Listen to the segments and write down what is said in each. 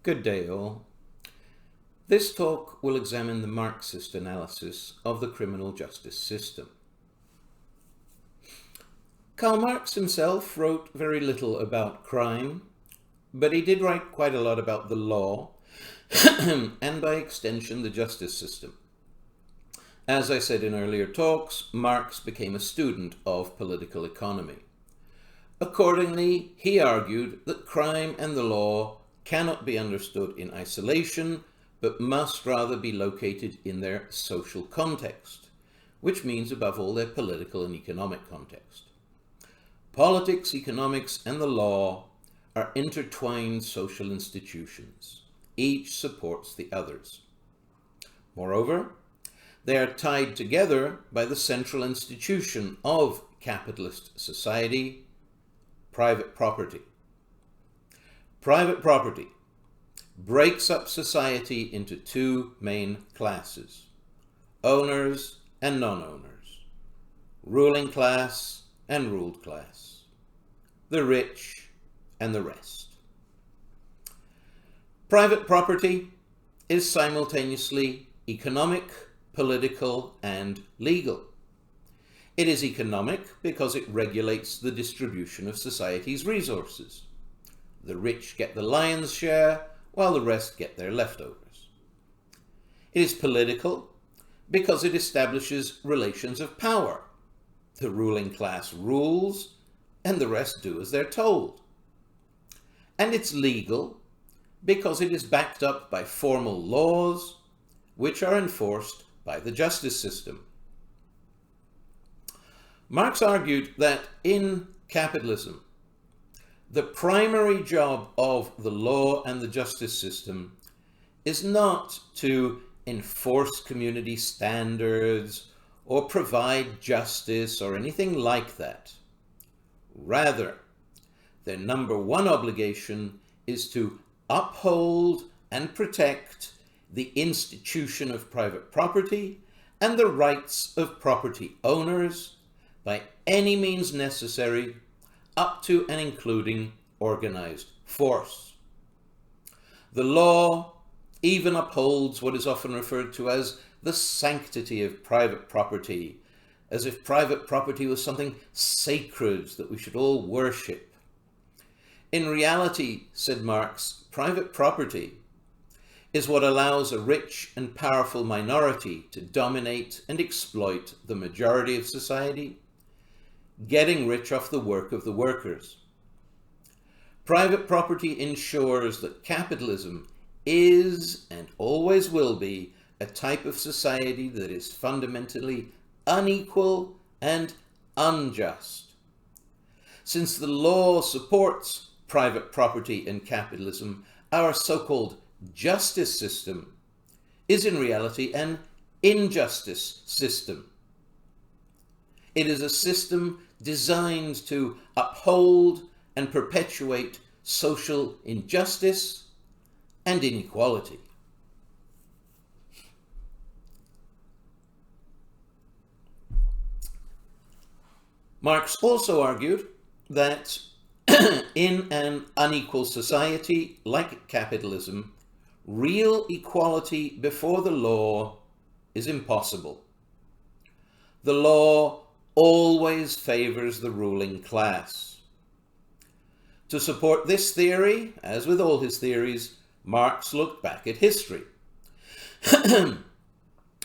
Good day, all. This talk will examine the Marxist analysis of the criminal justice system. Karl Marx himself wrote very little about crime, but he did write quite a lot about the law, and by extension, the justice system. As I said in earlier talks, Marx became a student of political economy. Accordingly, he argued that crime and the law cannot be understood in isolation, but must rather be located in their social context, which means above all their political and economic context. Politics, economics, and the law are intertwined social institutions. Each supports the others. Moreover, they are tied together by the central institution of capitalist society, private property. Private property breaks up society into two main classes: owners and non-owners, ruling class and ruled class, the rich and the rest. Private property is simultaneously economic, political, and legal. It is economic because it regulates the distribution of society's resources. The rich get the lion's share, while the rest get their leftovers. It is political because it establishes relations of power. The ruling class rules, and the rest do as they're told. And it's legal because it is backed up by formal laws, which are enforced by the justice system. Marx argued that in capitalism, the primary job of the law and the justice system is not to enforce community standards or provide justice or anything like that. Rather, their number one obligation is to uphold and protect the institution of private property and the rights of property owners by any means necessary, up to and including organized force. The law even upholds what is often referred to as the sanctity of private property, as if private property was something sacred that we should all worship. In reality, said Marx, private property is what allows a rich and powerful minority to dominate and exploit the majority of society, getting rich off the work of the workers. Private property ensures that capitalism is and always will be a type of society that is fundamentally unequal and unjust. Since the law supports private property and capitalism, our so-called justice system is in reality an injustice system. It is a system designed to uphold and perpetuate social injustice and inequality. Marx also argued that in an unequal society like capitalism, real equality before the law is impossible. The law always favors the ruling class. To support this theory, as with all his theories, Marx looked back at history.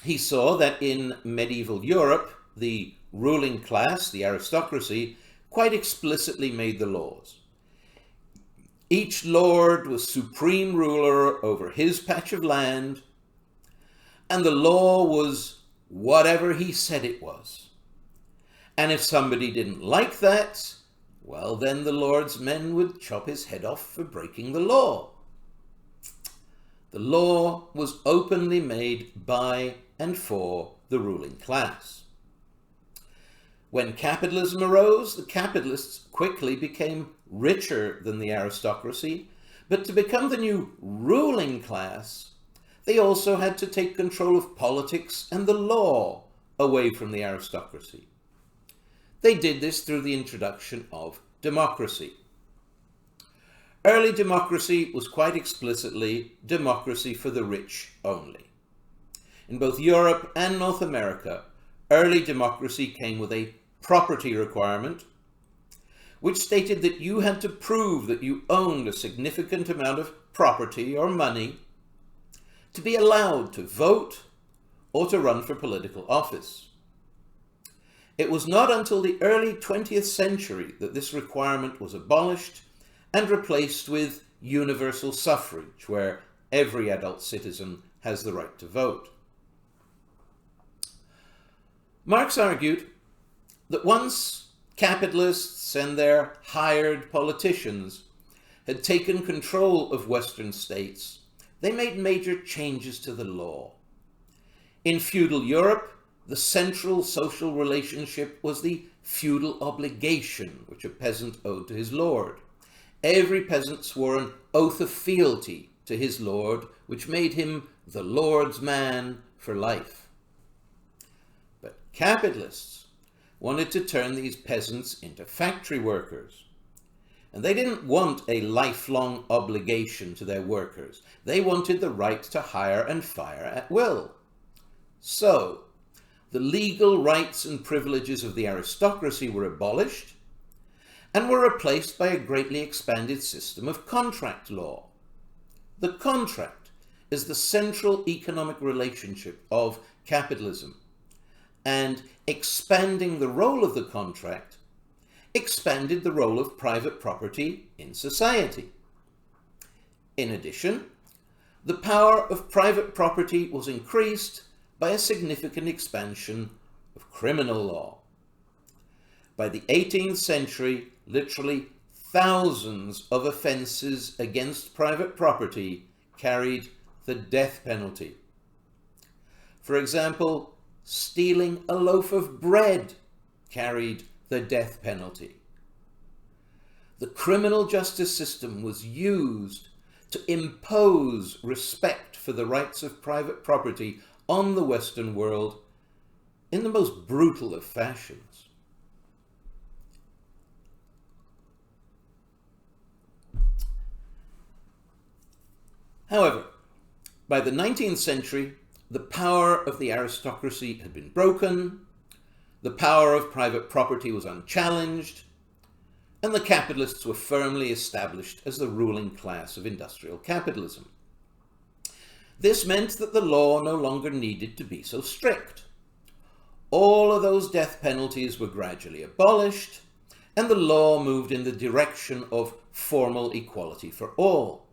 He saw that in medieval Europe, the ruling class, the aristocracy, quite explicitly made the laws. Each lord was supreme ruler over his patch of land, and the law was whatever he said it was. And if somebody didn't like that, well, then the lord's men would chop his head off for breaking the law. The law was openly made by and for the ruling class. When capitalism arose, the capitalists quickly became richer than the aristocracy, but to become the new ruling class, they also had to take control of politics and the law away from the aristocracy. They did this through the introduction of democracy. Early democracy was quite explicitly democracy for the rich only. In both Europe and North America, early democracy came with a property requirement, which stated that you had to prove that you owned a significant amount of property or money to be allowed to vote or to run for political office. It was not until the early 20th century that this requirement was abolished and replaced with universal suffrage, where every adult citizen has the right to vote. Marx argued that once capitalists and their hired politicians had taken control of Western states, they made major changes to the law. In feudal Europe, the central social relationship was the feudal obligation which a peasant owed to his lord. Every peasant swore an oath of fealty to his lord, which made him the lord's man for life. But capitalists wanted to turn these peasants into factory workers. And they didn't want a lifelong obligation to their workers. They wanted the right to hire and fire at will. So, the legal rights and privileges of the aristocracy were abolished and were replaced by a greatly expanded system of contract law. The contract is the central economic relationship of capitalism, and expanding the role of the contract expanded the role of private property in society. In addition, the power of private property was increased by a significant expansion of criminal law. By the 18th century, literally thousands of offences against private property carried the death penalty. For example, stealing a loaf of bread carried the death penalty. The criminal justice system was used to impose respect for the rights of private property on the Western world in the most brutal of fashions. However, by the 19th century, the power of the aristocracy had been broken, the power of private property was unchallenged, and the capitalists were firmly established as the ruling class of industrial capitalism. This meant that the law no longer needed to be so strict. All of those death penalties were gradually abolished, and the law moved in the direction of formal equality for all.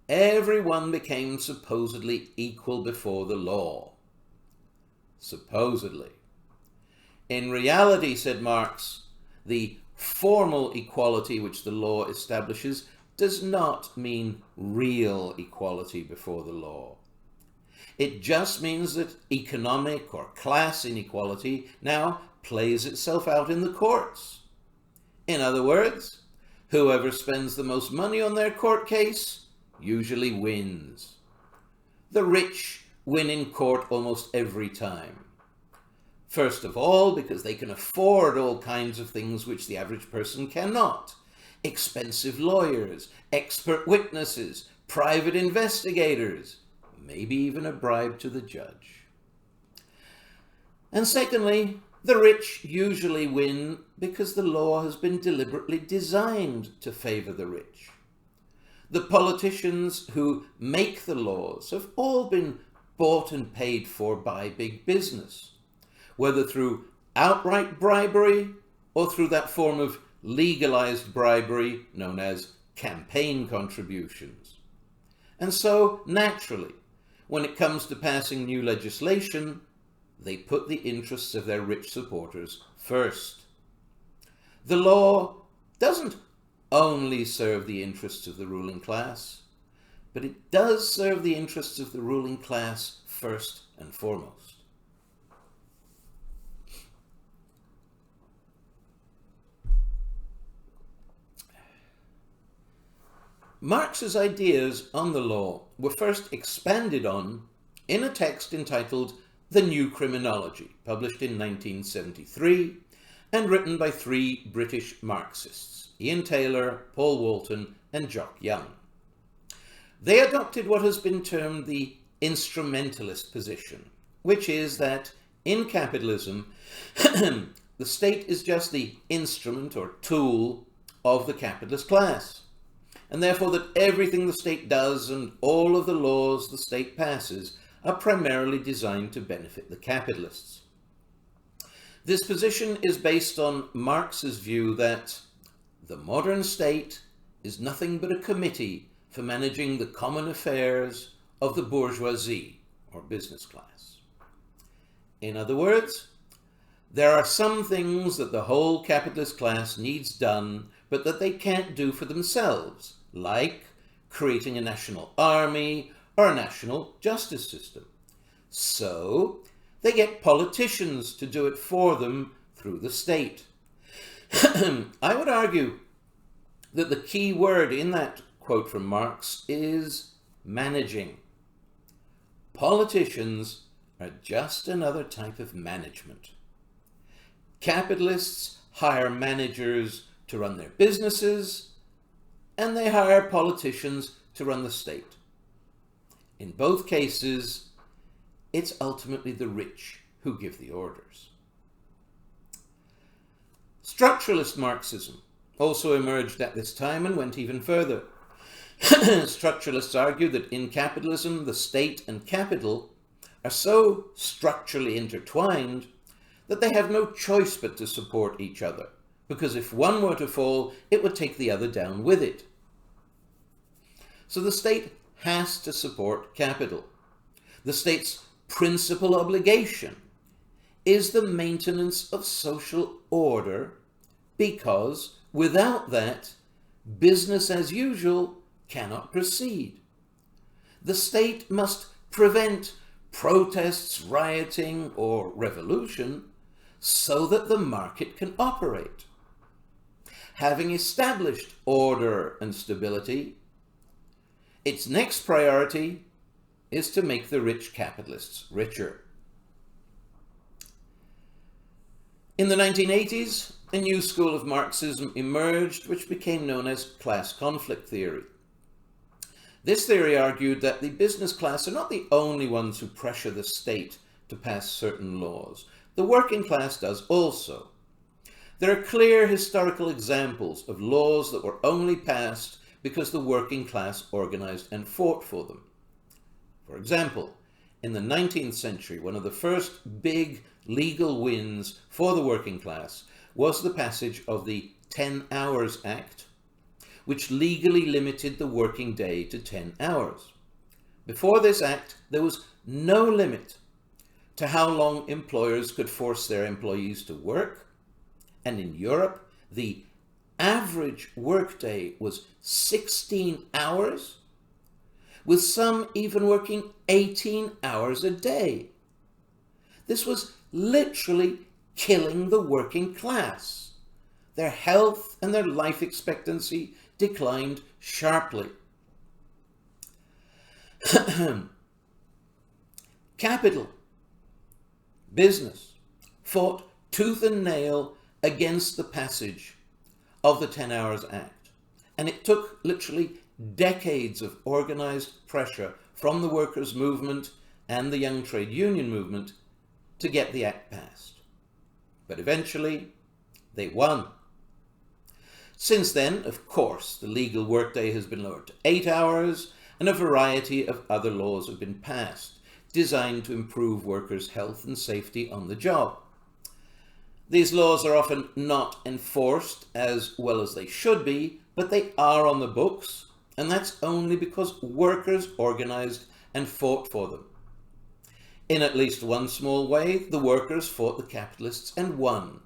Everyone became supposedly equal before the law. Supposedly. In reality, said Marx, the formal equality which the law establishes does not mean real equality before the law. It just means that economic or class inequality now plays itself out in the courts. In other words, whoever spends the most money on their court case usually wins. The rich win in court almost every time. First of all, because they can afford all kinds of things which the average person cannot. Expensive lawyers, expert witnesses, private investigators, maybe even a bribe to the judge. And secondly, the rich usually win because the law has been deliberately designed to favor the rich. The politicians who make the laws have all been bought and paid for by big business, whether through outright bribery or through that form of legalized bribery known as campaign contributions. And so, naturally, when it comes to passing new legislation, they put the interests of their rich supporters first. The law doesn't only serve the interests of the ruling class, but it does serve the interests of the ruling class first and foremost. Marx's ideas on the law were first expanded on in a text entitled The New Criminology, published in 1973 and written by three British Marxists, Ian Taylor, Paul Walton, and Jock Young. They adopted what has been termed the instrumentalist position, which is that in capitalism, the state is just the instrument or tool of the capitalist class, and therefore that everything the state does and all of the laws the state passes are primarily designed to benefit the capitalists. This position is based on Marx's view that the modern state is nothing but a committee for managing the common affairs of the bourgeoisie or business class. In other words, there are some things that the whole capitalist class needs done, but that they can't do for themselves, like creating a national army or a national justice system. So they get politicians to do it for them through the state. I would argue that the key word in that quote from Marx is managing. Politicians are just another type of management. Capitalists hire managers to run their businesses, and they hire politicians to run the state. In both cases, it's ultimately the rich who give the orders. Structuralist Marxism also emerged at this time and went even further. Structuralists argue that in capitalism, the state and capital are so structurally intertwined that they have no choice but to support each other, because if one were to fall, it would take the other down with it. So the state has to support capital. The state's principal obligation is the maintenance of social order, because without that, business as usual cannot proceed. The state must prevent protests, rioting, or revolution so that the market can operate. Having established order and stability, its next priority is to make the rich capitalists richer. In the 1980s, a new school of Marxism emerged, which became known as class conflict theory. This theory argued that the business class are not the only ones who pressure the state to pass certain laws. The working class does also. There are clear historical examples of laws that were only passed because the working class organized and fought for them. For example, in the 19th century, one of the first big legal wins for the working class was the passage of the 10 Hours Act, which legally limited the working day to 10 hours. Before this act, there was no limit to how long employers could force their employees to work, and in Europe, the average workday was 16 hours, with some even working 18 hours a day. This was literally killing the working class. Their health and their life expectancy declined sharply. Capital, business, fought tooth and nail against the passage of the 10 Hours Act. And it took literally decades of organized pressure from the workers' movement and the young trade union movement to get the act passed. But eventually, they won. Since then, of course, the legal workday has been lowered to 8 hours, and a variety of other laws have been passed, designed to improve workers' health and safety on the job. These laws are often not enforced as well as they should be, but they are on the books, and that's only because workers organized and fought for them. In at least one small way, the workers fought the capitalists and won.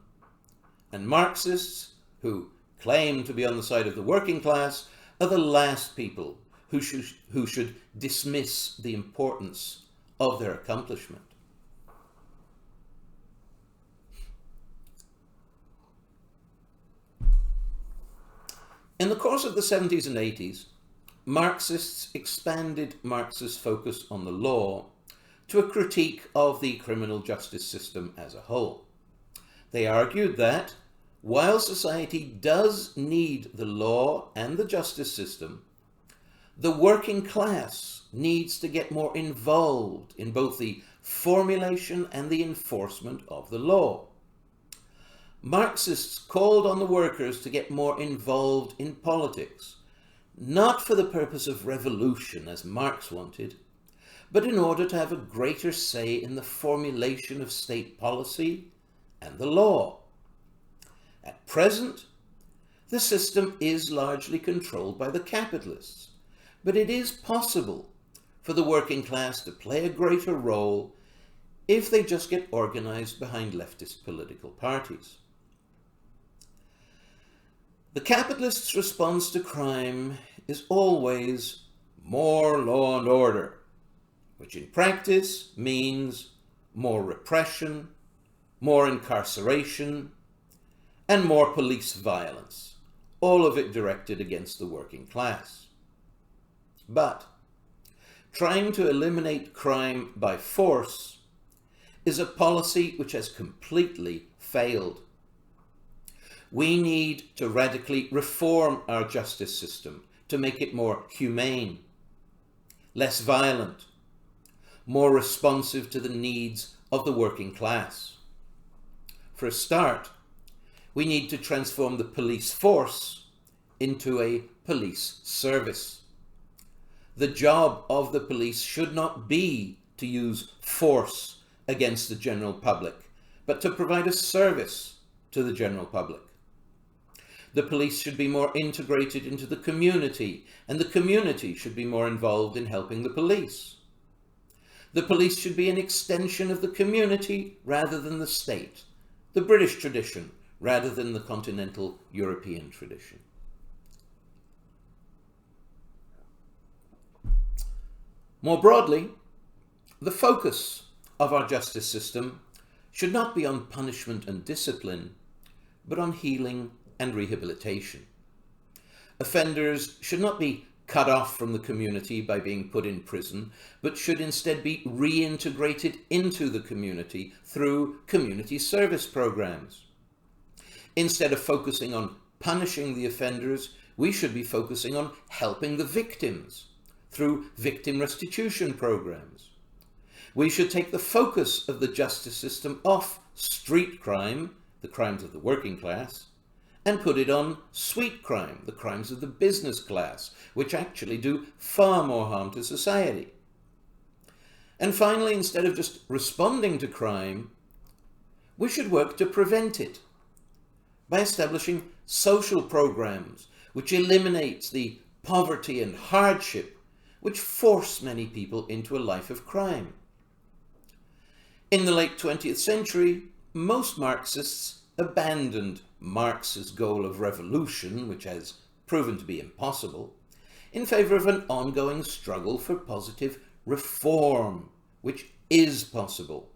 And Marxists, who claim to be on the side of the working class, are the last people who should dismiss the importance of their accomplishment. In the course of the 70s and 80s, Marxists expanded Marx's focus on the law to a critique of the criminal justice system as a whole. They argued that while society does need the law and the justice system, the working class needs to get more involved in both the formulation and the enforcement of the law. Marxists called on the workers to get more involved in politics, not for the purpose of revolution as Marx wanted, but in order to have a greater say in the formulation of state policy and the law. At present, the system is largely controlled by the capitalists, but it is possible for the working class to play a greater role if they just get organized behind leftist political parties. The capitalists' response to crime is always more law and order, which in practice means more repression, more incarceration, and more police violence, all of it directed against the working class. But trying to eliminate crime by force is a policy which has completely failed. We need to radically reform our justice system to make it more humane, less violent, more responsive to the needs of the working class. For a start, we need to transform the police force into a police service. The job of the police should not be to use force against the general public, but to provide a service to the general public. The police should be more integrated into the community, and the community should be more involved in helping the police. The police should be an extension of the community rather than the state, the British tradition rather than the continental European tradition. More broadly, the focus of our justice system should not be on punishment and discipline, but on healing and rehabilitation. Offenders should not be cut off from the community by being put in prison, but should instead be reintegrated into the community through community service programs. Instead of focusing on punishing the offenders, we should be focusing on helping the victims through victim restitution programs. We should take the focus of the justice system off street crime, the crimes of the working class, and put it on sweet crime, the crimes of the business class, which actually do far more harm to society. And finally, instead of just responding to crime, we should work to prevent it by establishing social programs which eliminates the poverty and hardship which force many people into a life of crime. In the late 20th century, most Marxists abandoned Marx's goal of revolution, which has proven to be impossible, in favor of an ongoing struggle for positive reform, which is possible.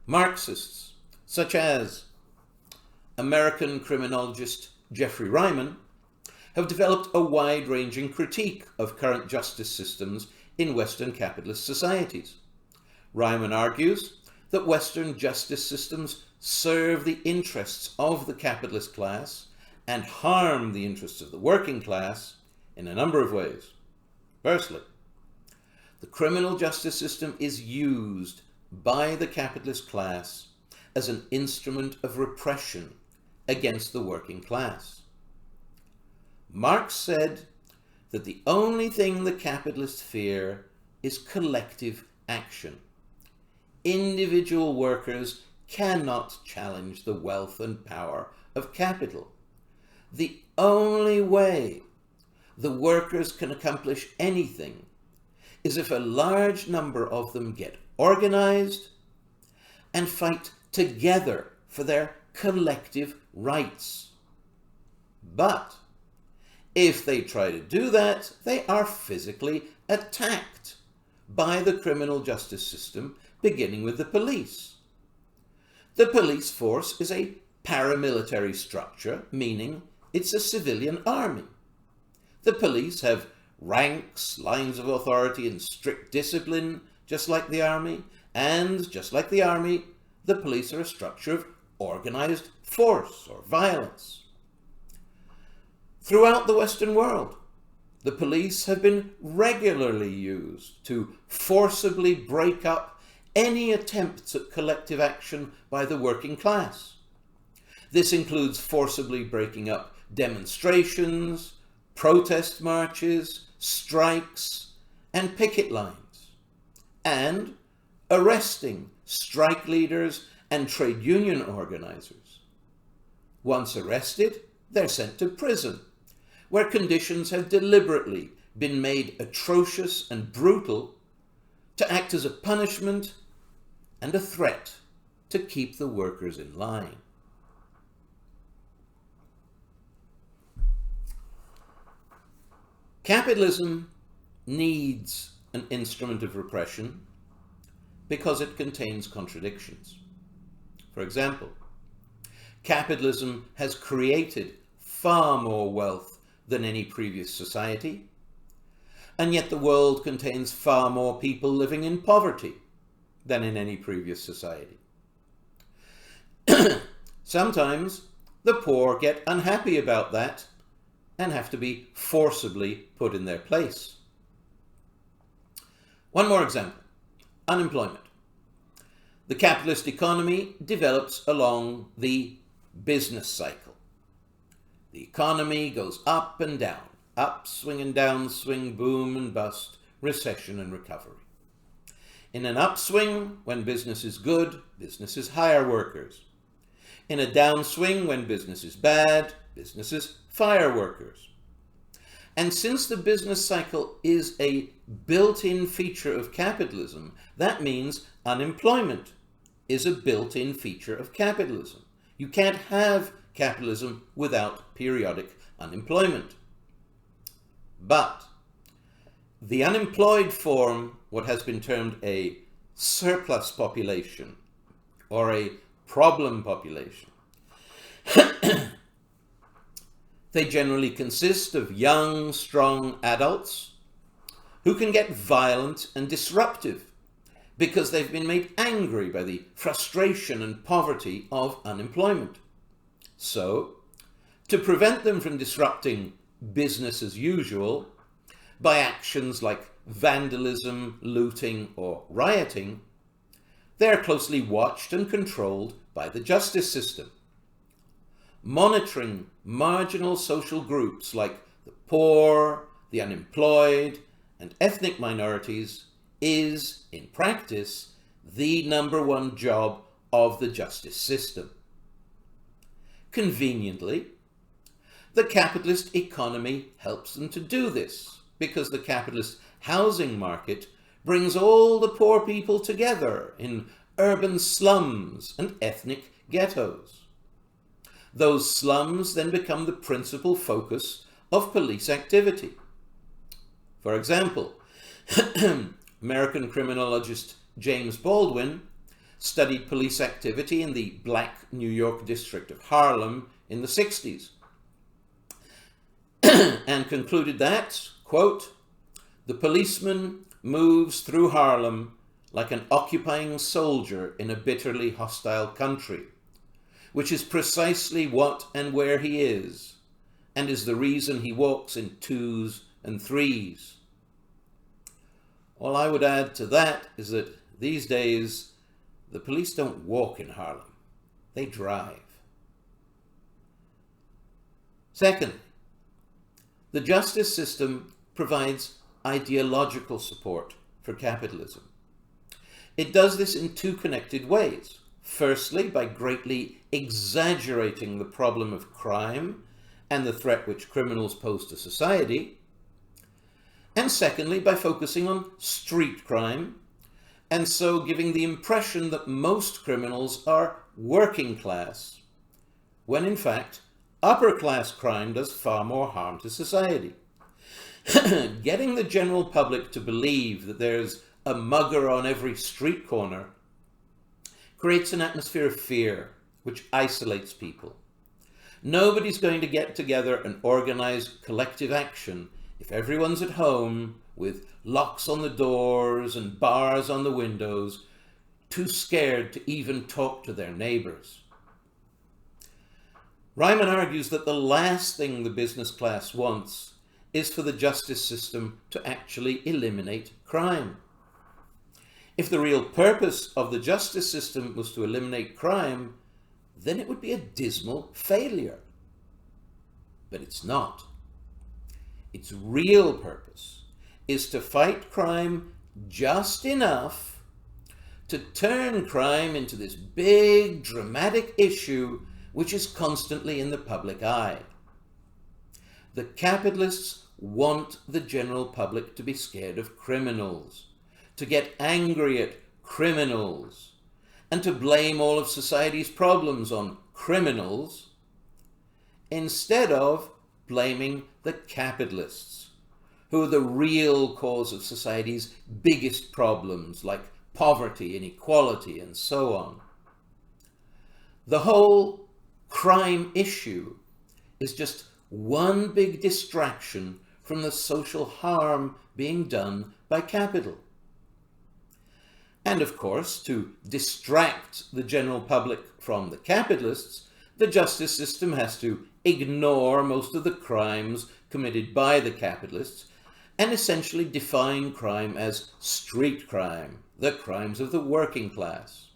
Marxists, such as American criminologist Jeffrey Reiman, have developed a wide-ranging critique of current justice systems in Western capitalist societies. Reiman argues that Western justice systems serve the interests of the capitalist class and harm the interests of the working class in a number of ways. Firstly, the criminal justice system is used by the capitalist class as an instrument of repression against the working class. Marx said that the only thing the capitalists fear is collective action. Individual workers cannot challenge the wealth and power of capital. The only way the workers can accomplish anything is if a large number of them get organized and fight together for their collective rights. But if they try to do that, they are physically attacked by the criminal justice system, beginning with the police. The police force is a paramilitary structure, meaning it's a civilian army. The police have ranks, lines of authority, and strict discipline, just like the army, and just like the army, the police are a structure of organized force or violence. Throughout the Western world, the police have been regularly used to forcibly break up any attempts at collective action by the working class. This includes forcibly breaking up demonstrations, protest marches, strikes, and picket lines, and arresting strike leaders and trade union organizers. Once arrested, they're sent to prison, where conditions have deliberately been made atrocious and brutal to act as a punishment and a threat to keep the workers in line. Capitalism needs an instrument of repression because it contains contradictions. For example, capitalism has created far more wealth than any previous society, and yet the world contains far more people living in poverty than in any previous society. Sometimes the poor get unhappy about that and have to be forcibly put in their place. One more example: unemployment. The capitalist economy develops along the business cycle. The economy goes up and down, upswing and downswing, boom and bust, recession and recovery. In an upswing, when business is good, businesses hire workers. In a downswing, when business is bad, businesses fire workers. And since the business cycle is a built-in feature of capitalism, that means unemployment is a built-in feature of capitalism. You can't have capitalism without periodic unemployment. But the unemployed form what has been termed a surplus population or a problem population. They generally consist of young, strong adults who can get violent and disruptive because they've been made angry by the frustration and poverty of unemployment. So, to prevent them from disrupting business as usual by actions like vandalism, looting, or rioting, they're closely watched and controlled by the justice system. Monitoring marginal social groups like the poor, the unemployed, and ethnic minorities is, in practice, the #1 job of the justice system. Conveniently, the capitalist economy helps them to do this because the capitalist housing market brings all the poor people together in urban slums and ethnic ghettos. Those slums then become the principal focus of police activity. For example, American criminologist James Baldwin studied police activity in the Black New York district of Harlem in the 60s and concluded that, quote, "The policeman moves through Harlem like an occupying soldier in a bitterly hostile country, which is precisely what and where he is, and is the reason he walks in 2s and 3s. All I would add to that is that these days, the police don't walk in Harlem, they drive. Second, the justice system provides ideological support for capitalism. It does this in two connected ways. Firstly, by greatly exaggerating the problem of crime and the threat which criminals pose to society. And secondly, by focusing on street crime, and so giving the impression that most criminals are working class, when in fact, upper class crime does far more harm to society. Getting the general public to believe that there's a mugger on every street corner creates an atmosphere of fear, which isolates people. Nobody's going to get together and organize collective action if everyone's at home with locks on the doors and bars on the windows, too scared to even talk to their neighbors. Reiman argues that the last thing the business class wants is for the justice system to actually eliminate crime. If the real purpose of the justice system was to eliminate crime, then it would be a dismal failure. But it's not. Its real purpose is to fight crime just enough to turn crime into this big, dramatic issue which is constantly in the public eye. The capitalists want the general public to be scared of criminals, to get angry at criminals, and to blame all of society's problems on criminals, instead of blaming the capitalists, who are the real cause of society's biggest problems, like poverty, inequality, and so on. The whole crime issue is just one big distraction from the social harm being done by capital. And of course, to distract the general public from the capitalists, the justice system has to ignore most of the crimes committed by the capitalists and essentially define crime as street crime, the crimes of the working class.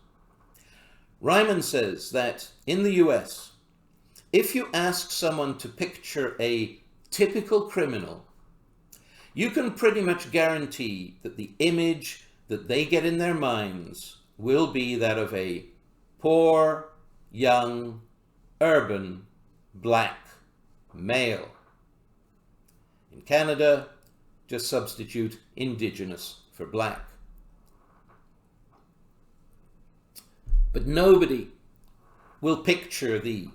Reiman says that in the US, if you ask someone to picture a typical criminal, you can pretty much guarantee that the image that they get in their minds will be that of a poor, young, urban, black male. In Canada, just substitute indigenous for black. But nobody will picture the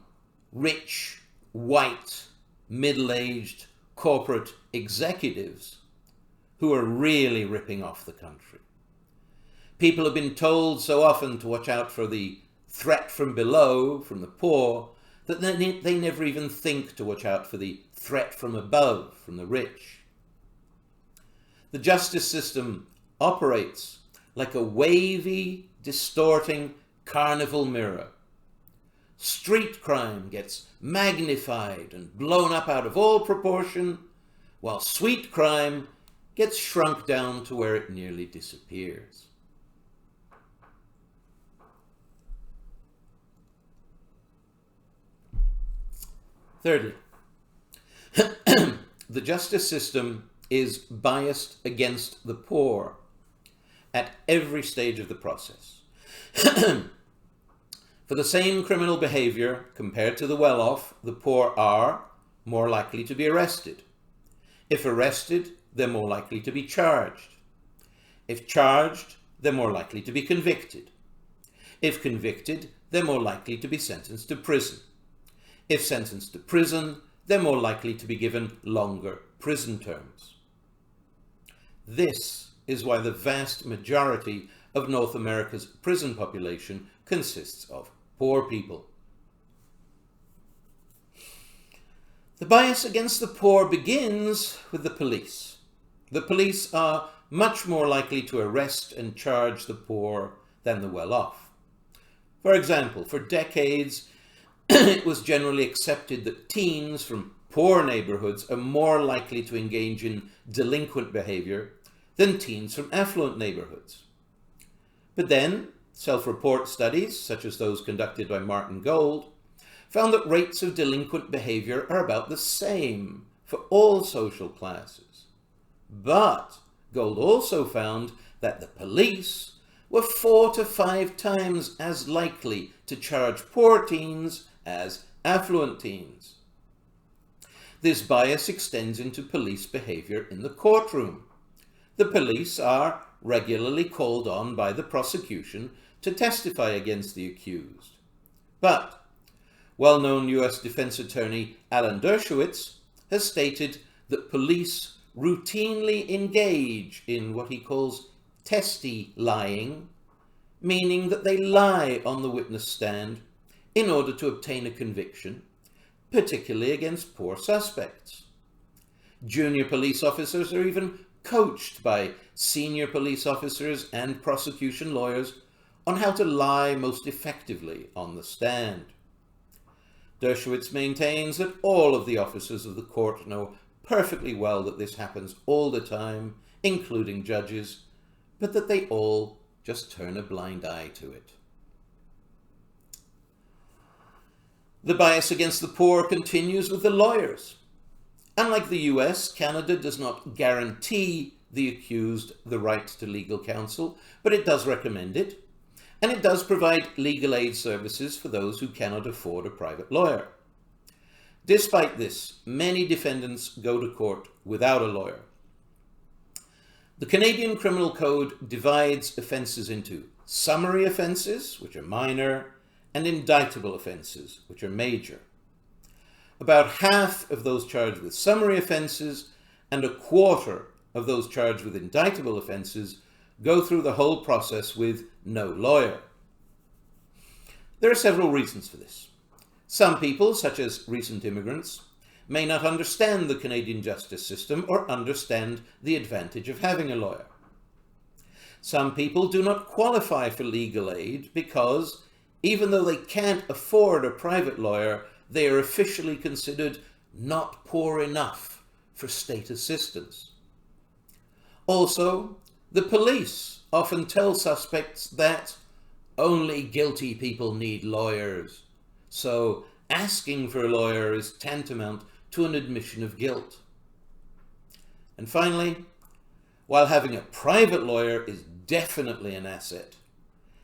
rich, white, middle-aged corporate executives who are really ripping off the country. People have been told so often to watch out for the threat from below, from the poor, that they never even think to watch out for the threat from above, from the rich. The justice system operates like a wavy, distorting carnival mirror. Street crime gets magnified and blown up out of all proportion, while sweet crime gets shrunk down to where it nearly disappears. Thirdly, the justice system is biased against the poor at every stage of the process. For the same criminal behavior compared to the well-off, the poor are more likely to be arrested. If arrested, they're more likely to be charged. If charged, they're more likely to be convicted. If convicted, they're more likely to be sentenced to prison. If sentenced to prison, they're more likely to be given longer prison terms. This is why the vast majority of North America's prison population consists of poor people. The bias against the poor begins with the police. The police are much more likely to arrest and charge the poor than the well-off. For example, for decades, it was generally accepted that teens from poor neighborhoods are more likely to engage in delinquent behavior than teens from affluent neighborhoods. But then, self-report studies, such as those conducted by Martin Gold, found that rates of delinquent behavior are about the same for all social classes. But Gold also found that the police were 4 to 5 times as likely to charge poor teens as affluent teens. This bias extends into police behavior in the courtroom. The police are regularly called on by the prosecution to testify against the accused. But well-known US defense attorney Alan Dershowitz has stated that police routinely engage in what he calls testy lying, meaning that they lie on the witness stand in order to obtain a conviction, particularly against poor suspects. Junior police officers are even coached by senior police officers and prosecution lawyers on how to lie most effectively on the stand. Dershowitz maintains that all of the officers of the court know perfectly well that this happens all the time, including judges, but that they all just turn a blind eye to it. The bias against the poor continues with the lawyers. Unlike the US, Canada does not guarantee the accused the right to legal counsel, but it does recommend it, and it does provide legal aid services for those who cannot afford a private lawyer. Despite this, many defendants go to court without a lawyer. The Canadian Criminal Code divides offences into summary offences, which are minor, and indictable offences, which are major. About half of those charged with summary offences and a quarter of those charged with indictable offences go through the whole process with no lawyer. There are several reasons for this. Some people, such as recent immigrants, may not understand the Canadian justice system or understand the advantage of having a lawyer. Some people do not qualify for legal aid because, even though they can't afford a private lawyer, they are officially considered not poor enough for state assistance. Also, the police often tell suspects that only guilty people need lawyers, so asking for a lawyer is tantamount to an admission of guilt. And finally, while having a private lawyer is definitely an asset,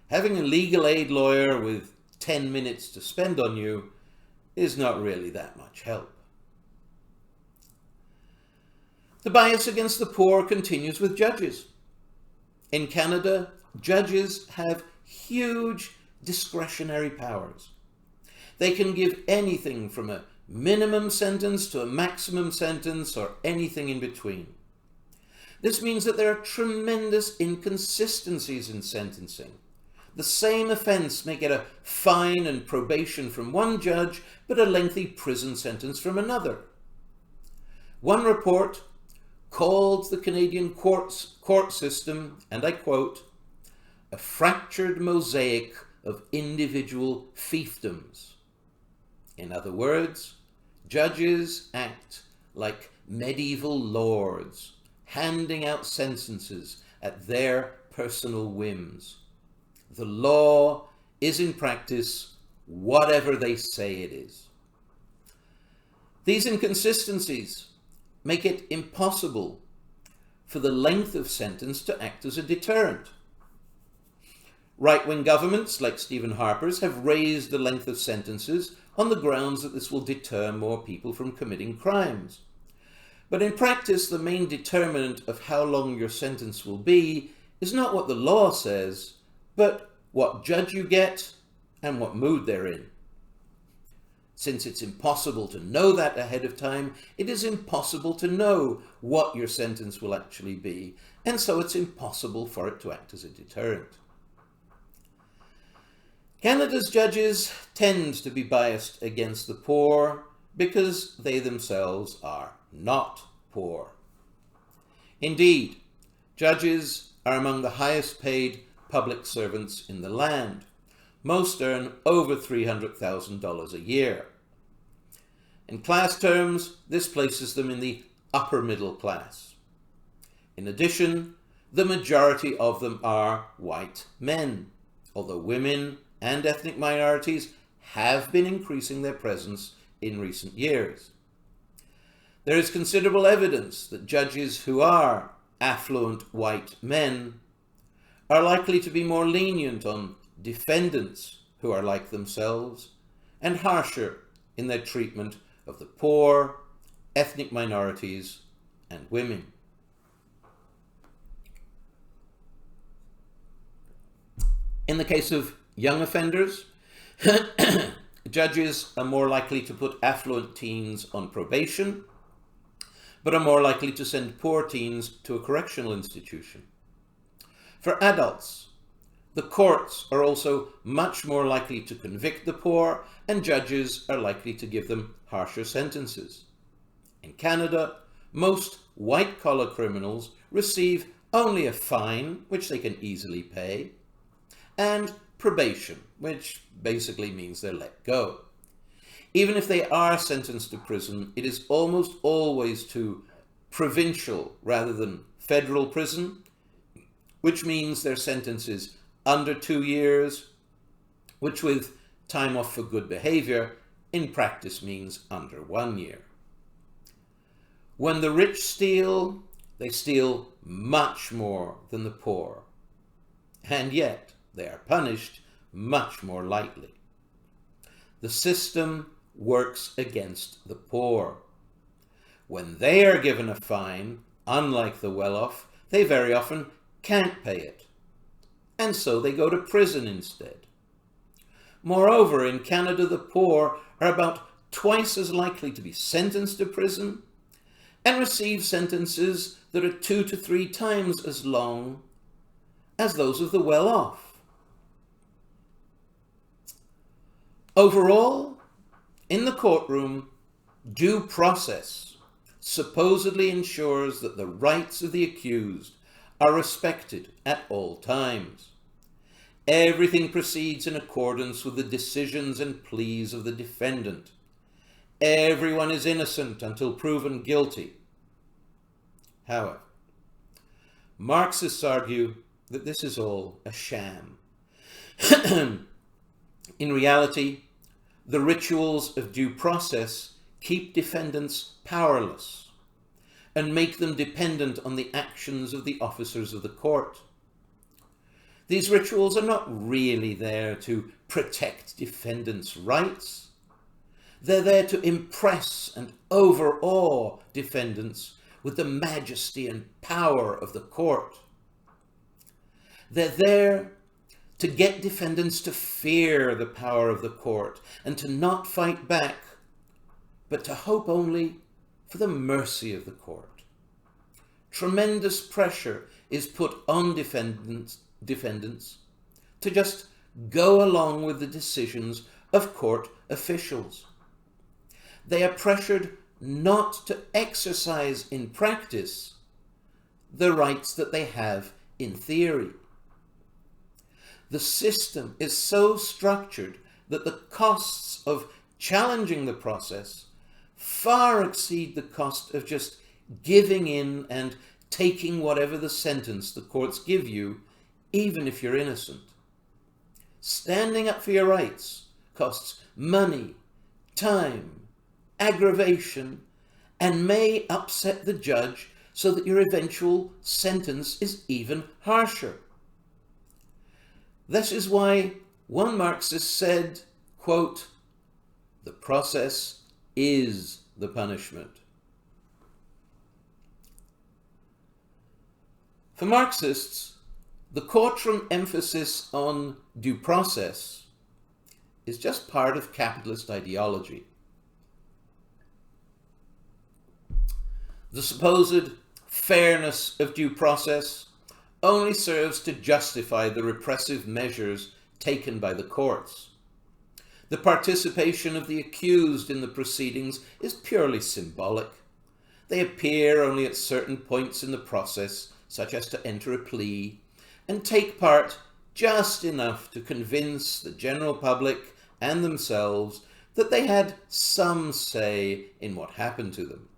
having a legal aid lawyer with 10 minutes to spend on you is not really that much help. The bias against the poor continues with judges. In Canada, judges have huge discretionary powers. They can give anything from a minimum sentence to a maximum sentence or anything in between. This means that there are tremendous inconsistencies in sentencing. The same offence may get a fine and probation from one judge, but a lengthy prison sentence from another. One report called the Canadian court system, and I quote, "a fractured mosaic of individual fiefdoms." In other words, judges act like medieval lords, handing out sentences at their personal whims. The law is in practice whatever they say it is. These inconsistencies make it impossible for the length of sentence to act as a deterrent. Right-wing governments, like Stephen Harper's, have raised the length of sentences on the grounds that this will deter more people from committing crimes. But in practice, the main determinant of how long your sentence will be is not what the law says, but what judge you get and what mood they're in. Since it's impossible to know that ahead of time, it is impossible to know what your sentence will actually be, and so it's impossible for it to act as a deterrent. Canada's judges tend to be biased against the poor because they themselves are not poor. Indeed, judges are among the highest paid public servants in the land. Most earn over $300,000 a year. In class terms, this places them in the upper middle class. In addition, the majority of them are white men, although women and ethnic minorities have been increasing their presence in recent years. There is considerable evidence that judges who are affluent white men are likely to be more lenient on defendants who are like themselves and harsher in their treatment of the poor, ethnic minorities, and women. In the case of young offenders, judges are more likely to put affluent teens on probation, but are more likely to send poor teens to a correctional institution. For adults, the courts are also much more likely to convict the poor, and judges are likely to give them harsher sentences. In Canada, most white-collar criminals receive only a fine, which they can easily pay, and probation, which basically means they're let go. Even if they are sentenced to prison, it is almost always to provincial rather than federal prison, which means their sentence is under 2 years, which with time off for good behavior in practice means under 1 year. When the rich steal, they steal much more than the poor, and yet they are punished much more lightly. The system works against the poor. When they are given a fine, unlike the well-off, they very often can't pay it, and so they go to prison instead. Moreover, in Canada, the poor are about twice as likely to be sentenced to prison and receive sentences that are 2 to 3 times as long as those of the well-off. Overall, in the courtroom, due process supposedly ensures that the rights of the accused are respected at all times. Everything proceeds in accordance with the decisions and pleas of the defendant. Everyone is innocent until proven guilty. However, Marxists argue that this is all a sham. In reality, the rituals of due process keep defendants powerless and make them dependent on the actions of the officers of the court. These rituals are not really there to protect defendants' rights. They're there to impress and overawe defendants with the majesty and power of the court. They're there to get defendants to fear the power of the court and to not fight back, but to hope only for the mercy of the court. Tremendous pressure is put on defendants to just go along with the decisions of court officials. They are pressured not to exercise in practice the rights that they have in theory. The system is so structured that the costs of challenging the process far exceed the cost of just giving in and taking whatever the sentence the courts give you, even if you're innocent. Standing up for your rights costs money, time, aggravation, and may upset the judge so that your eventual sentence is even harsher. This is why one Marxist said, quote, "The process is the punishment." For Marxists, the courtroom emphasis on due process is just part of capitalist ideology. The supposed fairness of due process only serves to justify the repressive measures taken by the courts. The participation of the accused in the proceedings is purely symbolic. They appear only at certain points in the process, such as to enter a plea, and take part just enough to convince the general public and themselves that they had some say in what happened to them.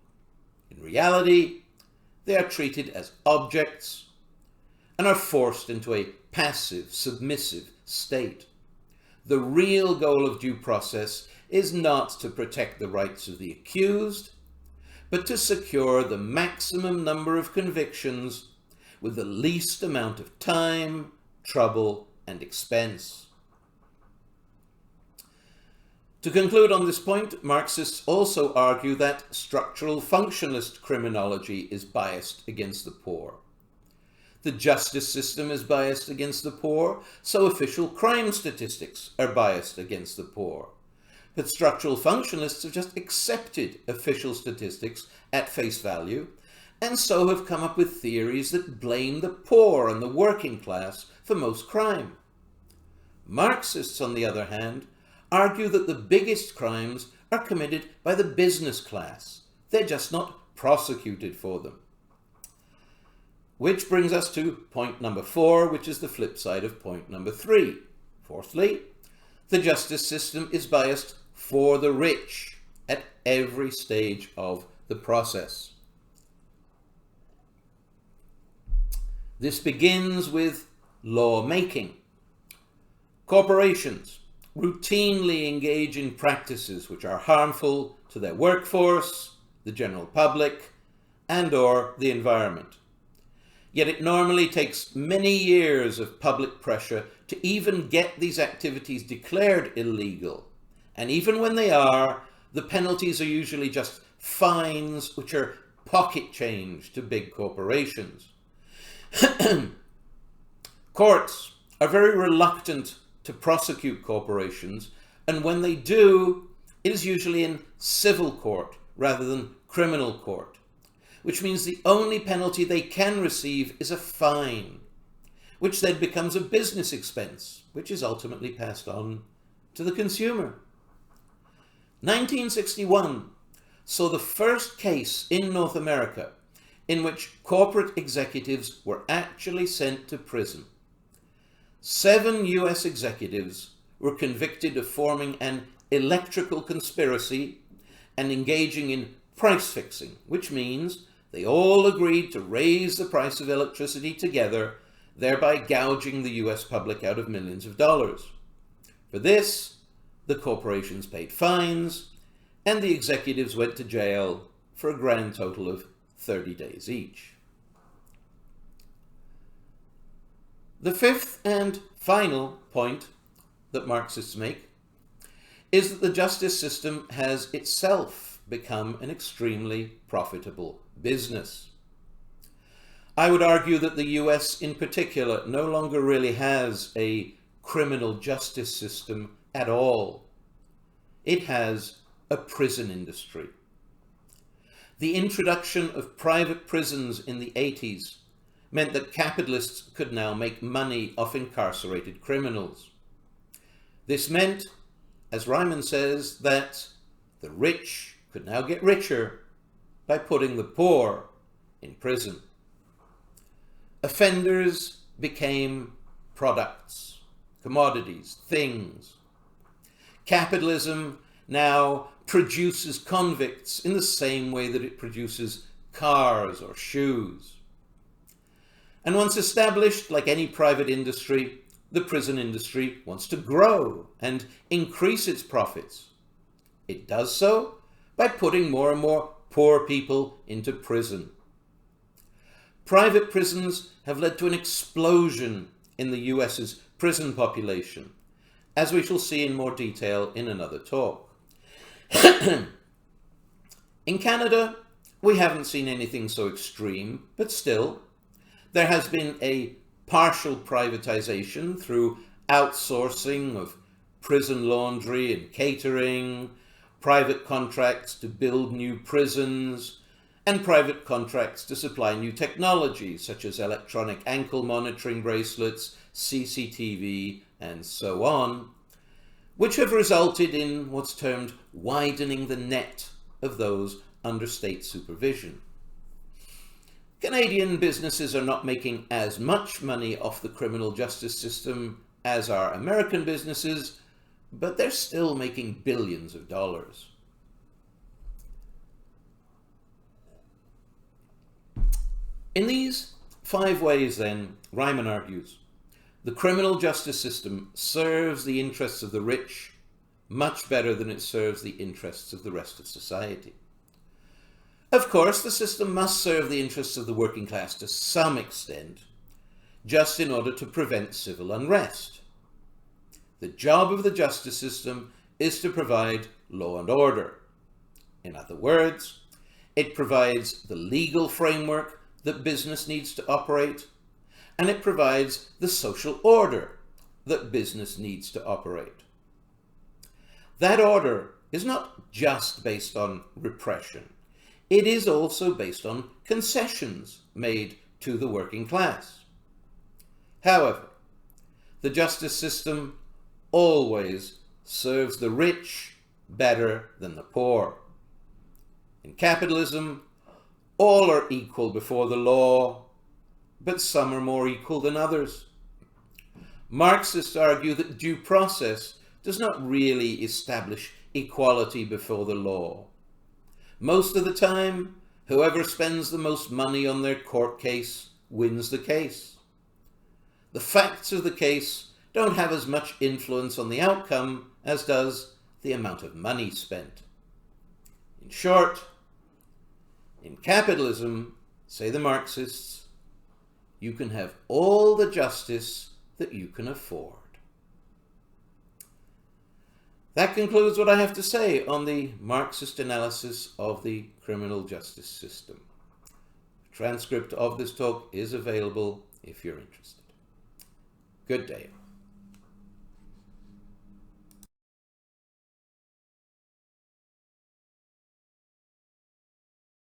In reality, they are treated as objects and are forced into a passive, submissive state. The real goal of due process is not to protect the rights of the accused, but to secure the maximum number of convictions with the least amount of time, trouble, and expense. To conclude on this point, Marxists also argue that structural functionalist criminology is biased against the poor. The justice system is biased against the poor, so official crime statistics are biased against the poor. But structural functionalists have just accepted official statistics at face value, and so have come up with theories that blame the poor and the working class for most crime. Marxists, on the other hand, argue that the biggest crimes are committed by the business class. They're just not prosecuted for them. Which brings us to point number 4, which is the flip side of point number 3. Fourthly, the justice system is biased for the rich at every stage of the process. This begins with lawmaking. Corporations routinely engage in practices which are harmful to their workforce, the general public, and/or the environment. Yet it normally takes many years of public pressure to even get these activities declared illegal. And even when they are, the penalties are usually just fines, which are pocket change to big corporations. Courts are very reluctant to prosecute corporations, and when they do, it is usually in civil court rather than criminal court, which means the only penalty they can receive is a fine, which then becomes a business expense, which is ultimately passed on to the consumer. 1961 saw the first case in North America in which corporate executives were actually sent to prison. 7 US executives were convicted of forming an electrical conspiracy and engaging in price fixing, which means they all agreed to raise the price of electricity together, thereby gouging the US public out of millions of dollars. For this, the corporations paid fines, and the executives went to jail for a grand total of 30 days each. The fifth and final point that Marxists make is that the justice system has itself become an extremely profitable business. I would argue that the US in particular no longer really has a criminal justice system at all. It has a prison industry. The introduction of private prisons in the 80s meant that capitalists could now make money off incarcerated criminals. This meant, as Reiman says, that the rich could now get richer by putting the poor in prison. Offenders became products, commodities, things. Capitalism now produces convicts in the same way that it produces cars or shoes. And once established, like any private industry, the prison industry wants to grow and increase its profits. It does so by putting more and more poor people into prison. Private prisons have led to an explosion in the US's prison population, as we shall see in more detail in another talk. In Canada, we haven't seen anything so extreme, but still, there has been a partial privatization through outsourcing of prison laundry and catering, private contracts to build new prisons, and private contracts to supply new technologies such as electronic ankle monitoring bracelets, CCTV, and so on, which have resulted in what's termed widening the net of those under state supervision. Canadian businesses are not making as much money off the criminal justice system as are American businesses, but they're still making billions of dollars. In these 5 ways, then, Reiman argues, the criminal justice system serves the interests of the rich much better than it serves the interests of the rest of society. Of course, the system must serve the interests of the working class to some extent, just in order to prevent civil unrest. The job of the justice system is to provide law and order. In other words, it provides the legal framework that business needs to operate, and it provides the social order that business needs to operate. That order is not just based on repression. It is also based on concessions made to the working class. However, the justice system always serves the rich better than the poor. In capitalism, all are equal before the law, but some are more equal than others. Marxists argue that due process does not really establish equality before the law. Most of the time, whoever spends the most money on their court case wins the case. The facts of the case don't have as much influence on the outcome as does the amount of money spent. In short, in capitalism, say the Marxists, you can have all the justice that you can afford. That concludes what I have to say on the Marxist analysis of the criminal justice system. A transcript of this talk is available if you're interested. Good day.